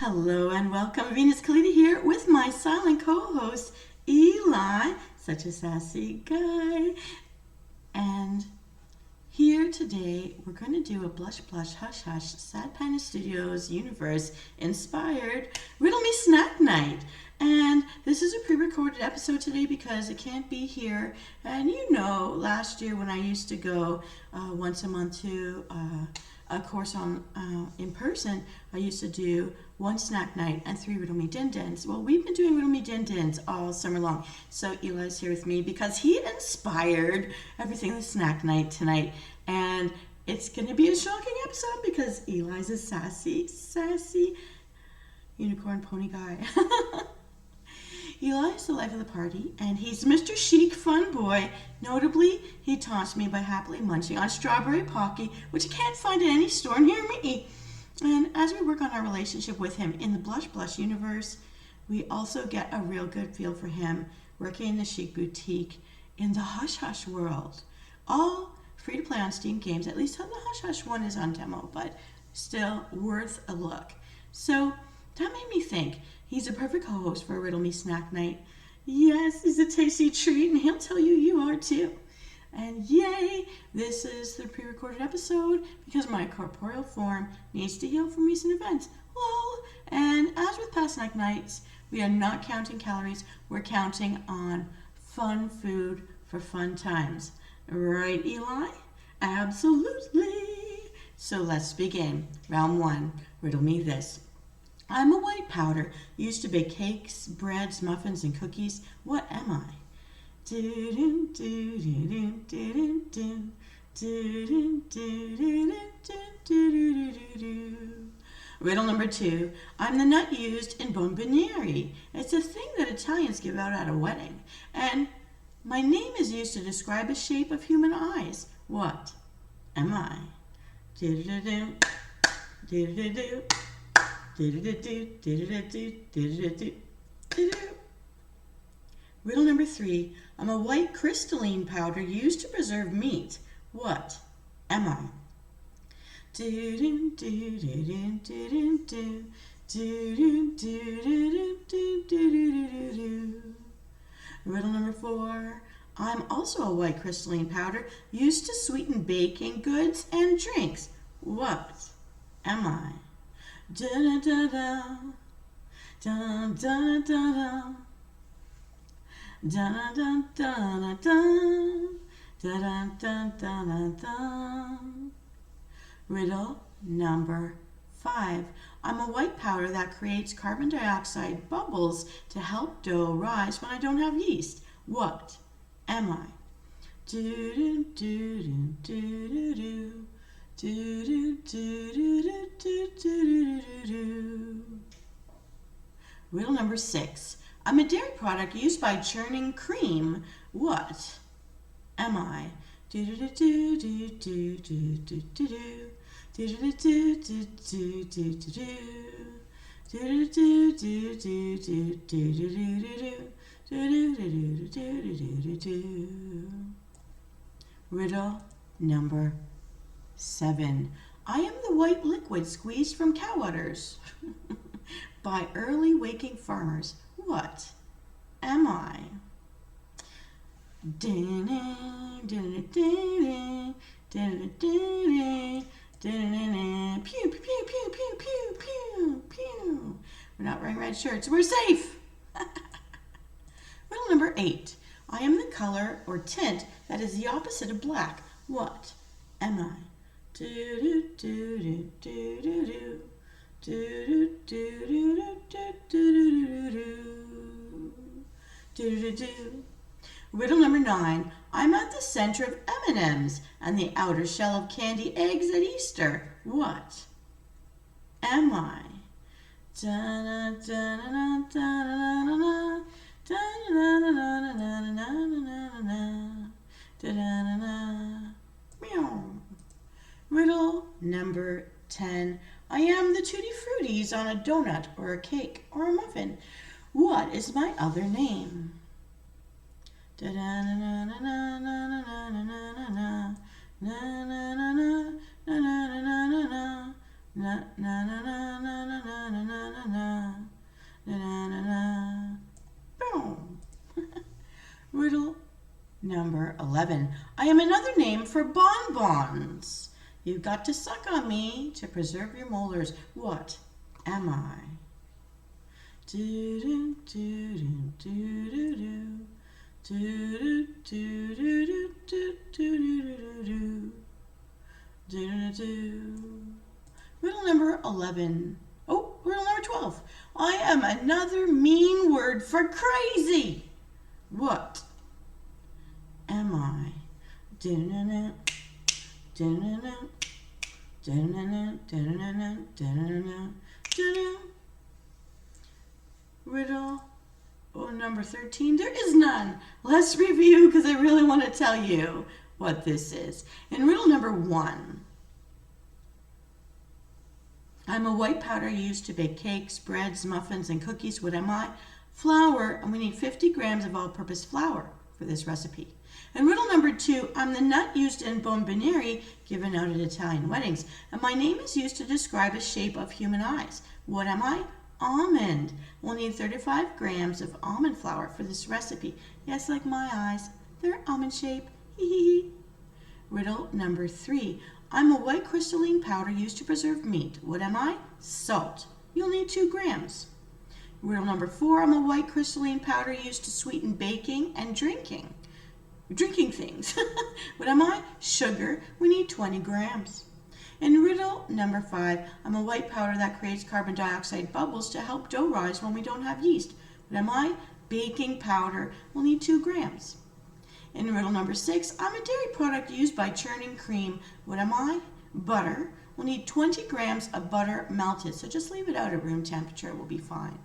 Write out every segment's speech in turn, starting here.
Hello and welcome. Venus Callida here with my silent co-host Eli, such a sassy guy. And here today we're going to do a blush blush hush hush sad Panda Studios universe inspired Riddle Me Snack Night. And this is a pre-recorded episode today because it can't be here. And you know, last year when I used to go once a month to a course on in person, I used to do one snack night and 3 Riddle Me Din Dins. Well, we've been doing Riddle Me Din Dins all summer long. So Eli's here with me because he inspired everything the snack night tonight. And it's going to be a shocking episode because Eli's a sassy unicorn pony guy. Eli is the life of the party, and he's Mr. Chic Fun Boy. Notably, he taunts me by happily munching on strawberry pocky, which I can't find in any store near me. And as we work on our relationship with him in the Blush Blush universe, we also get a real good feel for him working in the chic boutique in the Hush Hush world. All free to play on Steam games, at least the Hush Hush one is on demo, but still worth a look. So that made me think, he's a perfect co-host for a Riddle Me Snack Night. Yes, he's a tasty treat, and he'll tell you you are too. And yay, this is the pre-recorded episode because my corporeal form needs to heal from recent events. Lol. And as with past snack nights, we are not counting calories. We're counting on fun food for fun times. Right, Eli? Absolutely. So let's begin. Round 1. Riddle me this. I'm a white powder used to bake cakes, breads, muffins, and cookies. What am I? Riddle number 2. I'm the nut used in bomboniere. It's a thing that Italians give out at a wedding. And my name is used to describe a shape of human eyes. What am I? Riddle number 3. I'm a white crystalline powder used to preserve meat. What am I? Riddle number 4. I'm also a white crystalline powder used to sweeten baking goods and drinks. What am I? Da da da da da da da da da da da da da da da. Riddle number 5. I'm a white powder that creates carbon dioxide bubbles to help dough rise when I don't have yeast. What am I? Do do do do do do. Riddle number 6. I'm a dairy product used by churning cream. What am I? Riddle number 7. I am the white liquid squeezed from cow udders by early waking farmers. What am I? Pew, pew, pew, pew, pew, pew, pew, pew. We're not wearing red shirts. We're safe. Riddle number 8. I am the color or tint that is the opposite of black. What am I? Riddle number 9. I'm at the center of M&Ms and the outer shell of candy eggs at Easter. What am I? Riddle number 10. I am the tutti fruities on a donut or a cake or a muffin. What is my other name? Na na na na na na na na na na na na na. Boom. Riddle number 11. I am another name for bonbons. You've got to suck on me to preserve your molars. What am I? Do do do do do do do do do do do do do. Riddle number 11. Oh, riddle number 12. I am another mean word for crazy. What am I? Do-na-na, do-na-na, do-na-na, do-na-na, do-na-na, do-na. Riddle number 13. There is none. Let's review because I really want to tell you what this is. In riddle number 1, I'm a white powder used to bake cakes, breads, muffins, and cookies. What am I? Flour, and we need 50 grams of all-purpose flour for this recipe. And riddle number 2, I'm the nut used in bomboniere given out at Italian weddings, and my name is used to describe a shape of human eyes. What am I? Almond. We'll need 35 grams of almond flour for this recipe. Yes, like my eyes. They're almond shape. Hee hee hee. Riddle number 3. I'm a white crystalline powder used to preserve meat. What am I? Salt. You'll need 2 grams. Riddle number 4. I'm a white crystalline powder used to sweeten baking and drinking things. What am I? Sugar. We need 20 grams. In riddle number 5, I'm a white powder that creates carbon dioxide bubbles to help dough rise when we don't have yeast. What am I? Baking powder. We'll need 2 grams. In riddle number 6, I'm a dairy product used by churning cream. What am I? Butter. We'll need 20 grams of butter melted, so just leave it out at room temperature. We'll be fine.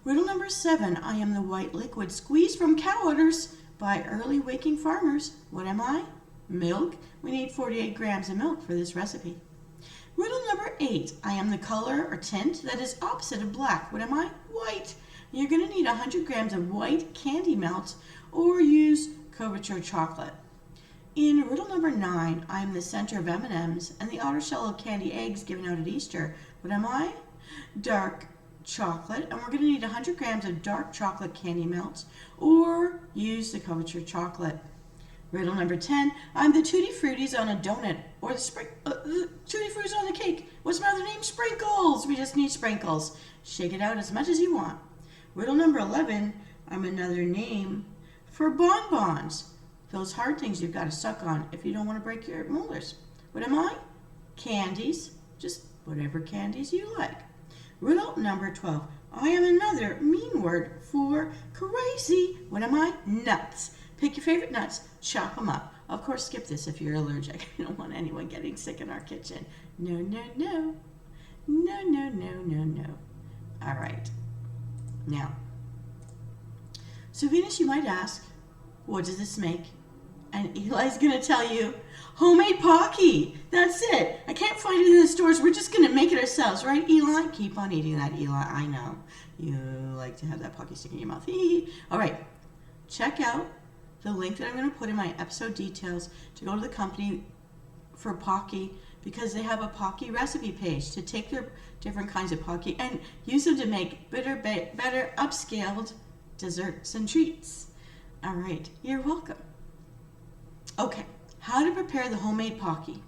Riddle number 7, I am the white liquid squeezed from cow udders by early waking farmers. What am I? Milk. We need 48 grams of milk for this recipe. Riddle number 8, I am the color or tint that is opposite of black. What am I? White. You're going to need 100 grams of white candy melt or use couverture chocolate. In riddle number 9, I am the center of M&Ms and the outer shell of candy eggs given out at Easter. What am I? Dark chocolate, and we're going to need 100 grams of dark chocolate candy melt or use the couverture chocolate. Riddle number 10, I'm the Tutti Fruttis on a donut or the Tutti Fruttis on a cake. What's my other name? Sprinkles. We just need sprinkles. Shake it out as much as you want. Riddle number 11, I'm another name for bonbons. Those hard things you've got to suck on if you don't want to break your molars. What am I? Candies. Just whatever candies you like. Riddle number 12. I am another mean word for crazy. What am I? Nuts. Pick your favorite nuts, chop them up. Of course, skip this if you're allergic. We don't want anyone getting sick in our kitchen. No, no, no. No, no, no, no, no. All right. Now, so Venus, you might ask, what does this make? And Eli's going to tell you, homemade Pocky. That's it. I can't find it in the stores. We're just going to make it ourselves, right, Eli? Keep on eating that, Eli. I know. You like to have that Pocky stick in your mouth. All right. Check out the link that I'm going to put in my episode details to go to the company for Pocky because they have a Pocky recipe page to take their different kinds of Pocky and use them to make better upscaled desserts and treats. All right. You're welcome. Okay, how to prepare the homemade Pocky.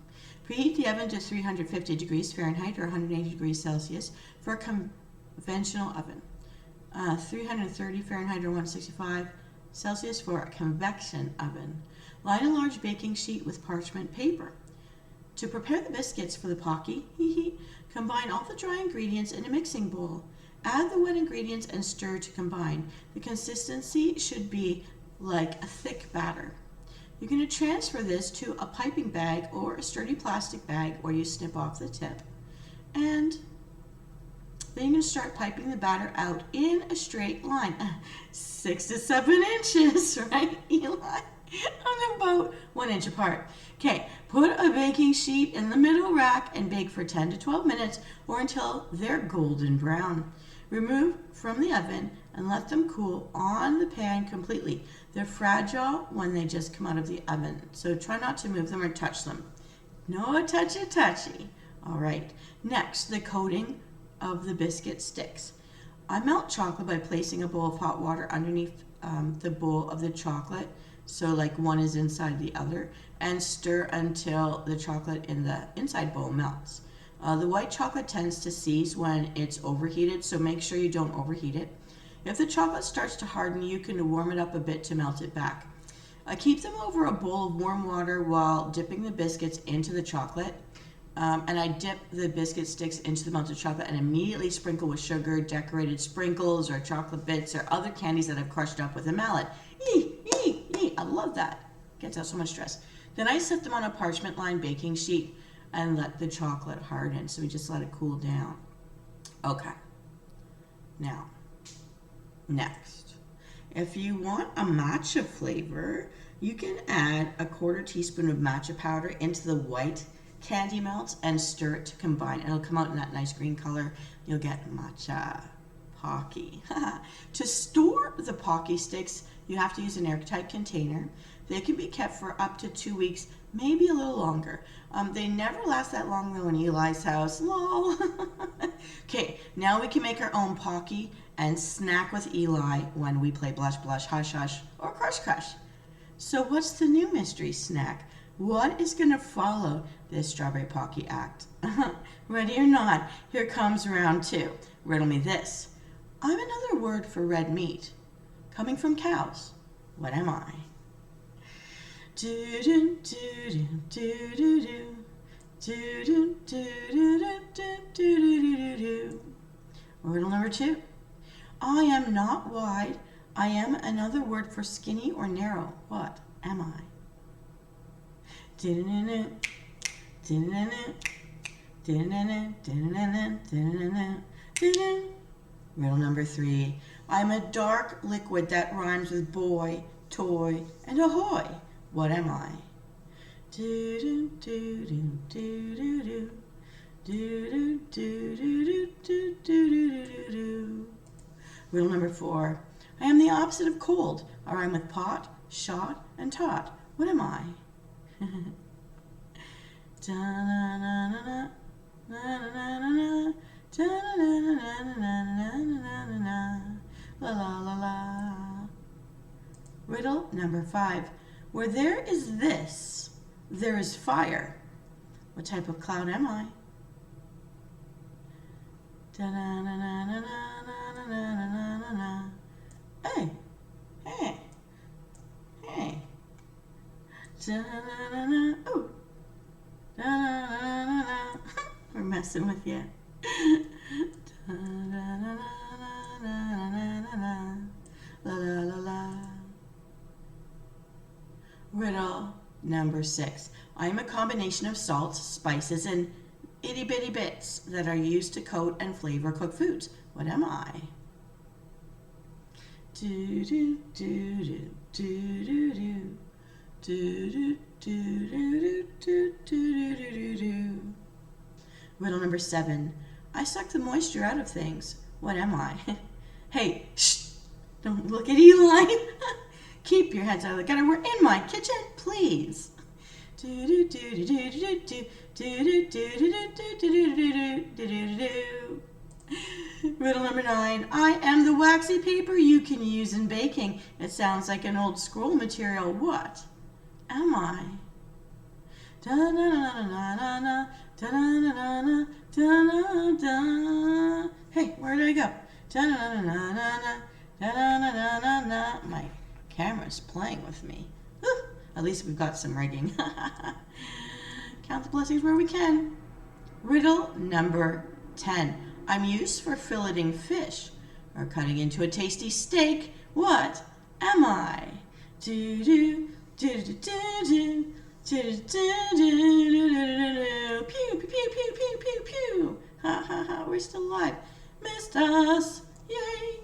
Preheat the oven to 350 degrees Fahrenheit or 180 degrees Celsius for a conventional oven. 330 Fahrenheit or 165 Celsius for a convection oven. Line a large baking sheet with parchment paper. To prepare the biscuits for the Pocky, combine all the dry ingredients in a mixing bowl. Add the wet ingredients and stir to combine. The consistency should be like a thick batter. You're going to transfer this to a piping bag or a sturdy plastic bag or you snip off the tip. And then you're going to start piping the batter out in a straight line. 6 to 7 inches, right, Eli? On about 1 inch apart. Okay, put a baking sheet in the middle rack and bake for 10 to 12 minutes or until they're golden brown. Remove from the oven and let them cool on the pan completely. They're fragile when they just come out of the oven, so try not to move them or touch them. No touchy-touchy. All right. Next, the coating of the biscuit sticks. I melt chocolate by placing a bowl of hot water underneath the bowl of the chocolate, so like one is inside the other, and stir until the chocolate in the inside bowl melts. The white chocolate tends to seize when it's overheated, so make sure you don't overheat it. If the chocolate starts to harden, you can warm it up a bit to melt it back. Keep them over a bowl of warm water while dipping the biscuits into the chocolate. And I dip the biscuit sticks into the melted chocolate and immediately sprinkle with sugar, decorated sprinkles, or chocolate bits, or other candies that I've crushed up with a mallet. I love that. Gets out so much stress. Then I set them on a parchment-lined baking sheet and let the chocolate harden. So we just let it cool down. Okay. Now, next, if you want a matcha flavor, you can add a 1/4 teaspoon of matcha powder into the white candy melt and stir it to combine. It'll come out in that nice green color. You'll get matcha Pocky. To store the Pocky sticks, you have to use an airtight container. They can be kept for up to 2 weeks, maybe a little longer. They never last that long though in Eli's house. Lol. Okay, now we can make our own Pocky and snack with Eli when we play Blush Blush, Hush Hush, or Crush Crush. So what's the new mystery snack? What is going to follow this Strawberry Pocky act? Ready or not, here comes round 2. Riddle me this. I'm another word for red meat. Coming from cows. What am I? Do-do, do-do, do-do-do. Do-do, do-do, do-do-do-do-do. Riddle number 2. I am not wide. I am another word for skinny or narrow. What am I? Riddle number 3. I'm a dark liquid that rhymes with boy, toy, and ahoy. What am I? Riddle number 4. I am the opposite of cold. I rhyme with pot, shot, and tot. What am I? La la la la. Riddle number 5. Where there is this, there is fire. What type of cloud am I? Hey, hey, hey. Oh. We're messing with you. La la la la. Riddle number 6. I am a combination of salts, spices, and itty bitty bits that are used to coat and flavor cooked foods. What am I? Do do do do do do do. Do, do, do, do, do, do, do, do. Riddle number 7. I suck the moisture out of things. What am I? Hey, shh! Don't look at Eli. Keep your heads out of the gutter. We're in my kitchen, please. Do do do do do do do do do do do do do. Riddle number 9. I am the waxy paper you can use in baking. It sounds like an old scroll material. What am I? Hey, where did I go? My camera's playing with me. At least we've got some rigging. Count the blessings where we can. Riddle number 10. I'm used for filleting fish or cutting into a tasty steak. What am I? Do do do do do do do do. Pew pew pew pew pew pew pew. Ha ha ha. We're still alive. Missed us. Yay.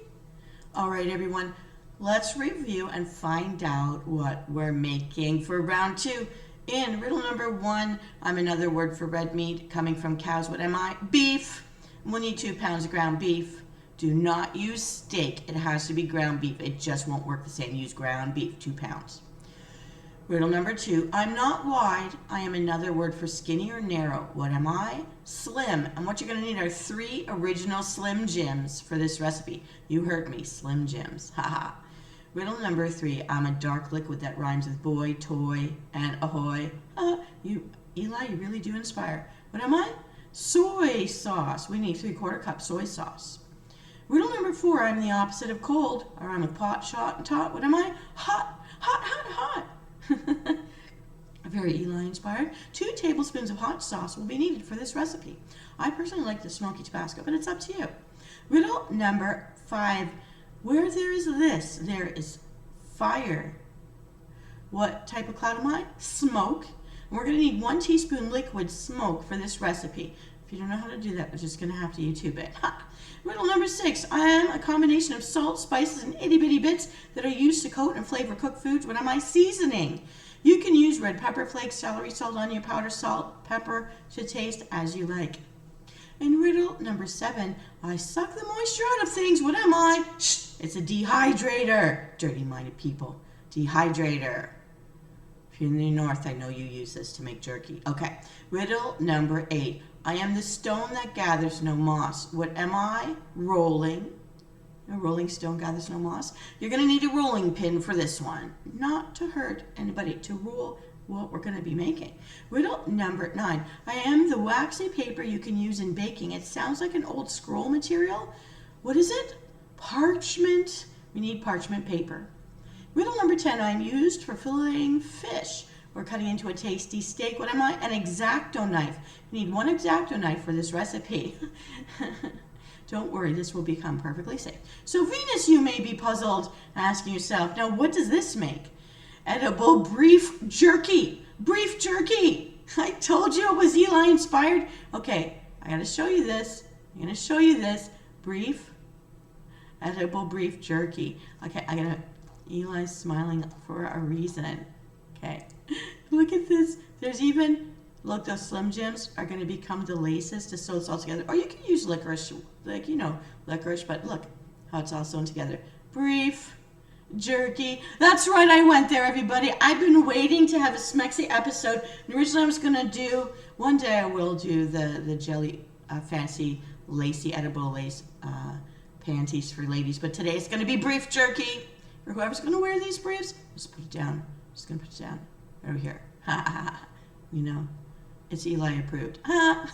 All right, everyone. Let's review and find out what we're making for round 2. In riddle number 1, I'm another word for red meat coming from cows. What am I? Beef. We'll need 2 pounds of ground beef. Do not use steak. It has to be ground beef. It just won't work the same. Use ground beef, 2 pounds. Riddle number 2. I'm not wide. I am another word for skinny or narrow. What am I? Slim. And what you're going to need are 3 original Slim Jims for this recipe. You heard me. Slim Jims. Haha. Riddle number 3. I'm a dark liquid that rhymes with boy, toy, and ahoy. Eli, you really do inspire. What am I? Soy sauce. We need 3/4 cup soy sauce. Riddle number 4. I'm the opposite of cold. I rhyme with pot, shot, and tot. What am I? Hot, hot, hot, hot. Very Eli inspired. 2 tablespoons of hot sauce will be needed for this recipe. I personally like the smoky Tabasco, but it's up to you. Riddle number 5. Where there is this, there is fire. What type of cloud am I? Smoke. And we're going to need 1 teaspoon liquid smoke for this recipe. If you don't know how to do that, we're just going to have to YouTube it. Riddle number 6. I am a combination of salt, spices, and itty-bitty bits that are used to coat and flavor cooked foods. What am I? Seasoning. You can use red pepper flakes, celery salt, onion powder, salt, pepper to taste as you like. And riddle number 7. I suck the moisture out of things. What am I? Shh, it's a dehydrator. Dirty-minded people. Dehydrator. If you're in the north, I know you use this to make jerky. Okay. Riddle number 8. I am the stone that gathers no moss. What am I? Rolling. A rolling stone gathers no moss. You're going to need a rolling pin for this one. Not to hurt anybody, to roll what we're going to be making. Riddle number 9. I am the waxy paper you can use in baking. It sounds like an old scroll material. What is it? Parchment. We need parchment paper. Riddle number 10. I am used for filleting fish or cutting into a tasty steak. What am I? An X-Acto knife. You need 1 X-Acto knife for this recipe. Don't worry, this will become perfectly safe. So Venus, you may be puzzled, asking yourself, now what does this make? Edible beef jerky. Beef jerky. I told you it was Eli inspired. Okay, I gotta show you this. I'm gonna show you this. Edible beef jerky. Okay, Eli's smiling for a reason. Okay, look at this. There's even, look, those Slim Jims are going to become the laces to sew this all together. Or you can use licorice, like, licorice, but look how it's all sewn together. Beef jerky. That's right, I went there, everybody. I've been waiting to have a Smexy episode. And originally I was going to do, one day I will do the jelly, fancy, lacy, edible lace panties for ladies. But today it's going to be beef jerky. For whoever's going to wear these briefs, just put it down. Just going to put it down over here. Ha ha ha. It's Eli approved. I'm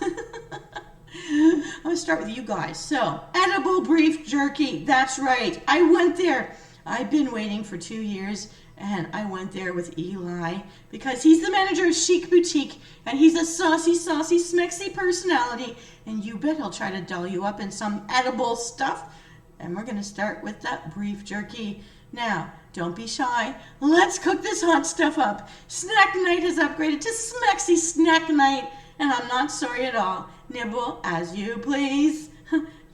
going to start with you guys. So, edible beef jerky. That's right. I went there. I've been waiting for 2 years, and I went there with Eli because he's the manager of Chic Boutique, and he's a saucy, smexy personality, and you bet he'll try to doll you up in some edible stuff. And we're going to start with that beef jerky. Now, don't be shy. Let's cook this hot stuff up. Snack Night has upgraded to Smexy Snack Night, and I'm not sorry at all. Nibble as you please.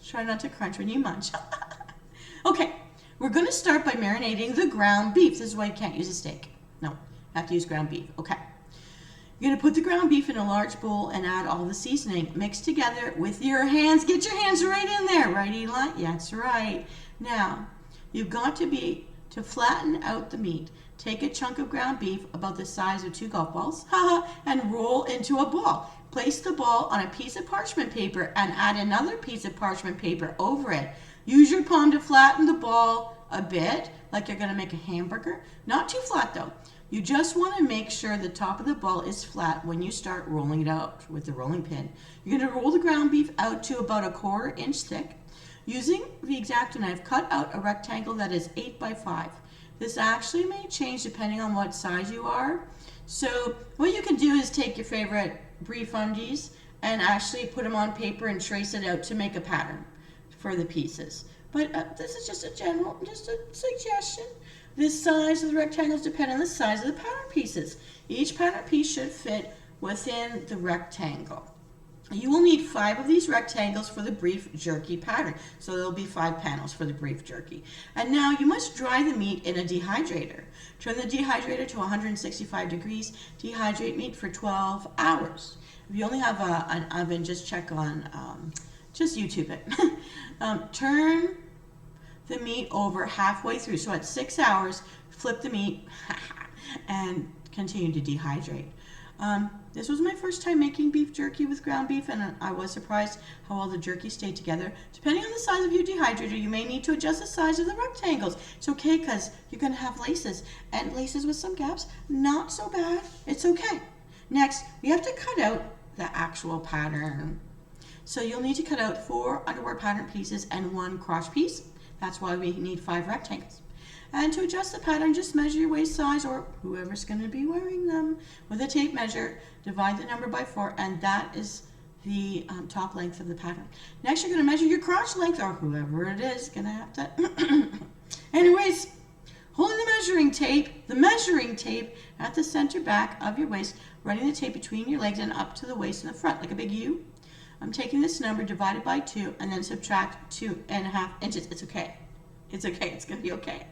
Try not to crunch when you munch. Okay, we're going to start by marinating the ground beef. This is why you can't use a steak. No, have to use ground beef. Okay. You're going to put the ground beef in a large bowl and add all the seasoning. Mix together with your hands. Get your hands right in there. Right, Eli? Yeah, that's right. Now, you've got to flatten out the meat. Take a chunk of ground beef about the size of 2 golf balls, and roll into a ball. Place the ball on a piece of parchment paper and add another piece of parchment paper over it. Use your palm to flatten the ball a bit, like you're going to make a hamburger. Not too flat though. You just want to make sure the top of the ball is flat when you start rolling it out with the rolling pin. You're going to roll the ground beef out to about 1/4 inch thick. Using the X-Acto knife, cut out a rectangle that is 8 by 5. This actually may change depending on what size you are. So what you can do is take your favorite beef undies and actually put them on paper and trace it out to make a pattern for the pieces. But this is just a suggestion. The size of the rectangles depend on the size of the pattern pieces. Each pattern piece should fit within the rectangle. You will need 5 of these rectangles for the beef jerky pattern. So there will be 5 panels for the beef jerky. And now you must dry the meat in a dehydrator. Turn the dehydrator to 165 degrees. Dehydrate meat for 12 hours. If you only have an oven, just check on, just YouTube it. Turn the meat over halfway through. So at 6 hours, flip the meat and continue to dehydrate. This was my first time making beef jerky with ground beef, and I was surprised how all the jerky stayed together. Depending on the size of your dehydrator, you may need to adjust the size of the rectangles. It's okay because you're going to have laces, and laces with some gaps, not so bad. It's okay. Next, we have to cut out the actual pattern. So you'll need to cut out 4 underwear pattern pieces and 1 crotch piece. That's why we need 5 rectangles. And to adjust the pattern, just measure your waist size or whoever's going to be wearing them with a tape measure. Divide the number by 4, and that is the top length of the pattern. Next, you're going to measure your crotch length, or whoever it is going to have to. Anyways, holding the measuring tape at the center back of your waist, running the tape between your legs and up to the waist in the front, like a big U. I'm taking this number divided by 2 and then subtract 2.5 inches. It's okay. It's okay. It's going to be okay.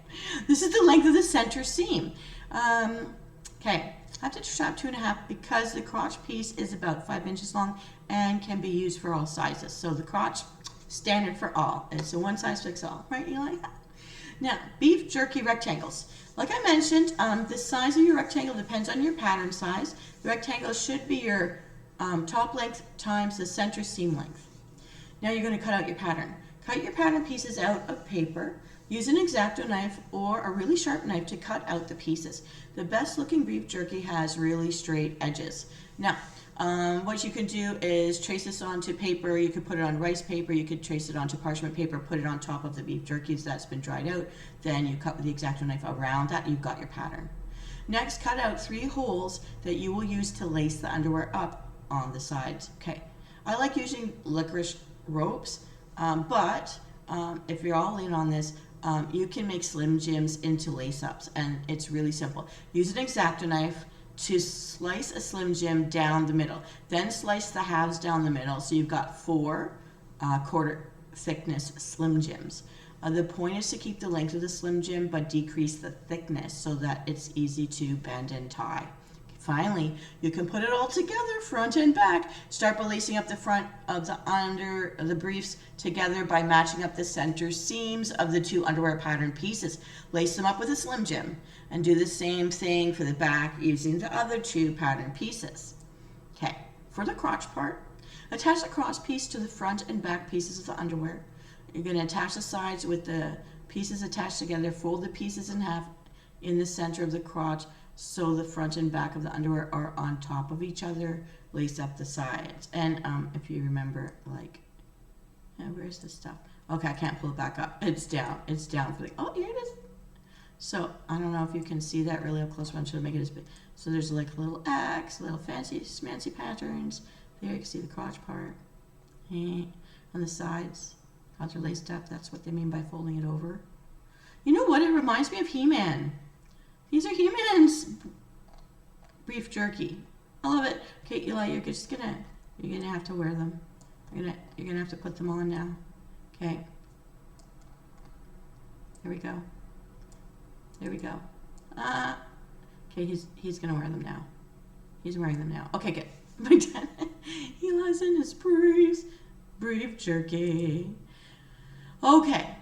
This is the length of the center seam. Okay. I have to subtract 2.5 because the crotch piece is about 5 inches long and can be used for all sizes. So the crotch, standard for all. It's a one size fits all. Right, Eli? Now, beef jerky rectangles. Like I mentioned, the size of your rectangle depends on your pattern size. The rectangle should be your top length times the center seam length. Now you're going to cut out your pattern. Cut your pattern pieces out of paper. Use an X-Acto knife or a really sharp knife to cut out the pieces. The best looking beef jerky has really straight edges. Now, what you can do is trace this onto paper. You could put it on rice paper. You could trace it onto parchment paper, put it on top of the beef jerky that's been dried out. Then you cut with the X-Acto knife around that. You've got your pattern. Next, cut out 3 holes that you will use to lace the underwear up on the sides. Okay, I like using licorice ropes, but if you're all in on this, you can make Slim Jims into lace-ups, and it's really simple. Use an X-Acto knife to slice a Slim Jim down the middle. Then slice the halves down the middle, so you've got 4 quarter thickness Slim Jims. The point is to keep the length of the Slim Jim, but decrease the thickness so that it's easy to bend and tie. Finally, you can put it all together, front and back. Start by lacing up the front of the briefs together by matching up the center seams of the 2 underwear pattern pieces. Lace them up with a Slim Jim and do the same thing for the back using the other 2 pattern pieces. Okay, for the crotch part, attach the crotch piece to the front and back pieces of the underwear. You're going to attach the sides with the pieces attached together. Fold the pieces in half in the center of the crotch, so the front and back of the underwear are on top of each other. Lace up the sides. And if you remember, like, where's the stuff? Okay, I can't pull it back up. It's down. It's down for the, oh, here it is. So I don't know if you can see that really up close, but I'm trying to make it as big. So there's like a little X, little fancy, smancy patterns. There you can see the crotch part. On the sides, how they're laced up. That's what they mean by folding it over. You know what? It reminds me of He-Man. These are He-Man's beef jerky. I love it. Okay, Eli, you're gonna have to wear them. You're gonna have to put them on now. Okay. There we go. There we go. Okay, he's gonna wear them now. He's wearing them now. Okay, good. Eli's in his beef jerky. Okay.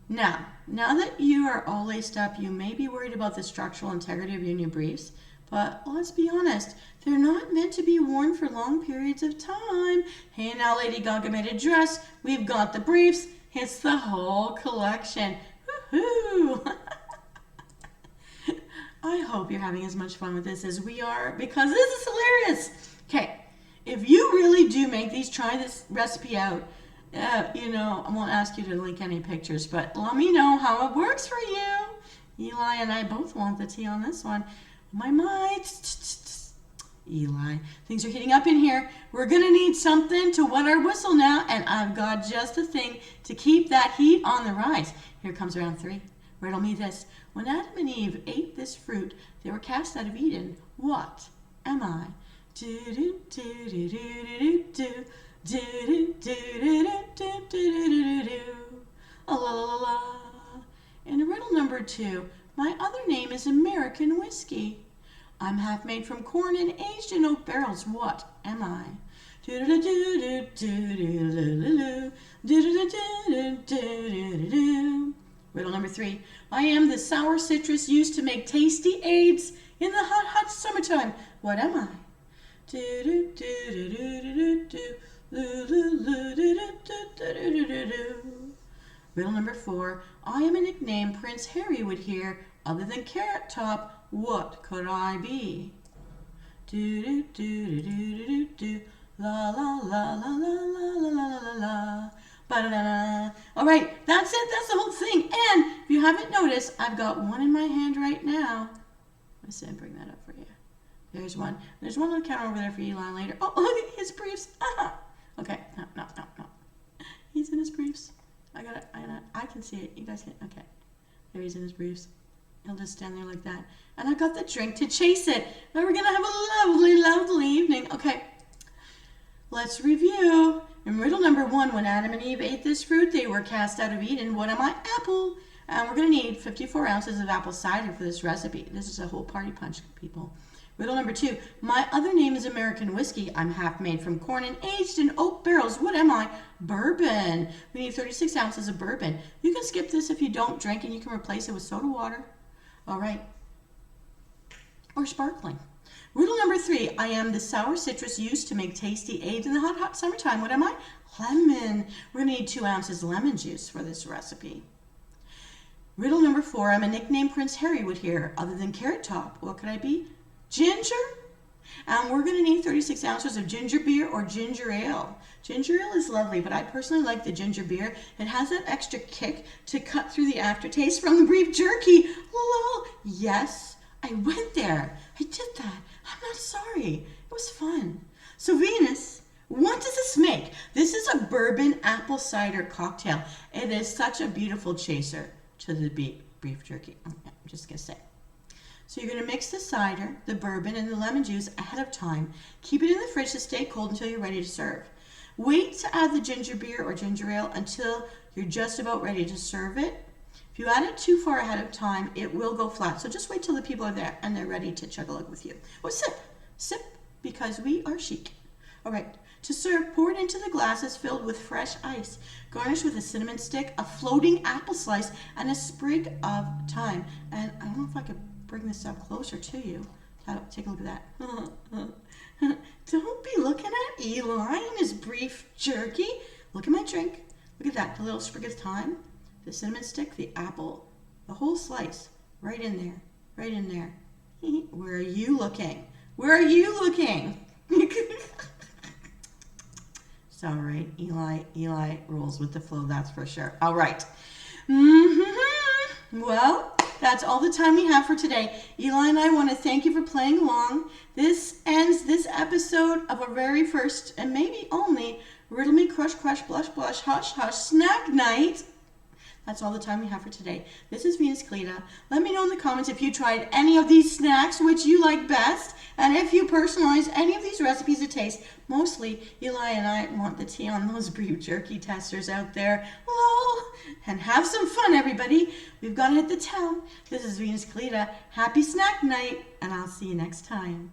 Now that you are all laced up, you may be worried about the structural integrity of your new briefs, but let's be honest, they're not meant to be worn for long periods of time. Hey, now Lady Gaga made a dress. We've got the briefs. It's the whole collection. Woohoo! I hope you're having as much fun with this as we are, because this is hilarious. Okay, if you really do make these, try this recipe out. I won't ask you to link any pictures, but let me know how it works for you. Eli and I both want the tea on this one. My mind. Eli, things are heating up in here. We're going to need something to wet our whistle now, and I've got just the thing to keep that heat on the rise. Here comes round 3. Riddle me this. When Adam and Eve ate this fruit, they were cast out of Eden. What am I? La la la la. And riddle number 2. My other name is American whiskey. I'm half made from corn and aged in oak barrels. What am I? Riddle number 3. I am the sour citrus used to make tasty aids in the hot, hot summertime. What am I? Do do do do do do do do do do do do. Riddle number 4. I am a nickname Prince Harry would hear. Other than Carrot Top, what could I be? Do do do do do do do. La la la la la la la la la la. Ba-da-da. All right, that's it. That's the whole thing. And if you haven't noticed, I've got one in my hand right now. Let's see, bring that up for you. There's one. There's one on the counter over there for Eli later. Oh, look at his briefs. Okay, no. He's in his briefs. I can see it. You guys can. Okay, there he's in his briefs. He'll just stand there like that. And I got the drink to chase it. And we're gonna have a lovely, lovely evening. Okay, let's review. In riddle number 1, when Adam and Eve ate this fruit, they were cast out of Eden. What am I? Apple. And we're gonna need 54 ounces of apple cider for this recipe. This is a whole party punch, people. Riddle number 2, my other name is American whiskey. I'm half made from corn and aged in oak barrels. What am I? Bourbon. We need 36 ounces of bourbon. You can skip this if you don't drink, and you can replace it with soda water. All right. Or sparkling. Riddle number 3, I am the sour citrus used to make tasty aids in the hot, hot summertime. What am I? Lemon. We're going to need 2 ounces lemon juice for this recipe. Riddle number 4, I'm a nickname Prince Harry would hear. Other than Carrot Top, what could I be? Ginger. And we're going to need 36 ounces of ginger beer or ginger ale. Ginger ale is lovely, but I personally like the ginger beer. It has that extra kick to cut through the aftertaste from the beef jerky. Lol. Yes, I went there. I did that. I'm not sorry. It was fun. So Venus, what does this make? This is a bourbon apple cider cocktail. It is such a beautiful chaser to the beef jerky. I'm just going to say. So you're going to mix the cider, the bourbon, and the lemon juice ahead of time. Keep it in the fridge to stay cold until you're ready to serve. Wait to add the ginger beer or ginger ale until you're just about ready to serve it. If you add it too far ahead of time, it will go flat. So just wait till the people are there and they're ready to chug a lug with you. Or sip. Sip, because we are chic. All right. To serve, pour it into the glasses filled with fresh ice. Garnish with a cinnamon stick, a floating apple slice, and a sprig of thyme. And I don't know if I could bring this up closer to you. Take a look at that. Don't be looking at Eli and his beef jerky. Look at my drink. Look at that. The little sprig of thyme, the cinnamon stick, the apple, the whole slice. Right in there. Right in there. Where are you looking? Where are you looking? It's all right. Eli rolls with the flow, that's for sure. All right. Well, that's all the time we have for today. Eli and I want to thank you for playing along. This ends this episode of our very first and maybe only Riddle Me, Crush, Crush, Blush, Blush, Hush, Hush Snack Night. That's all the time we have for today. This is Venus Callida. Let me know in the comments if you tried any of these snacks, which you like best, and if you personalize any of these recipes to taste. Mostly, Eli and I want the tea on those beef jerky testers out there. Lol. And have some fun, everybody. We've got to hit the town. This is Venus Callida. Happy snack night, and I'll see you next time.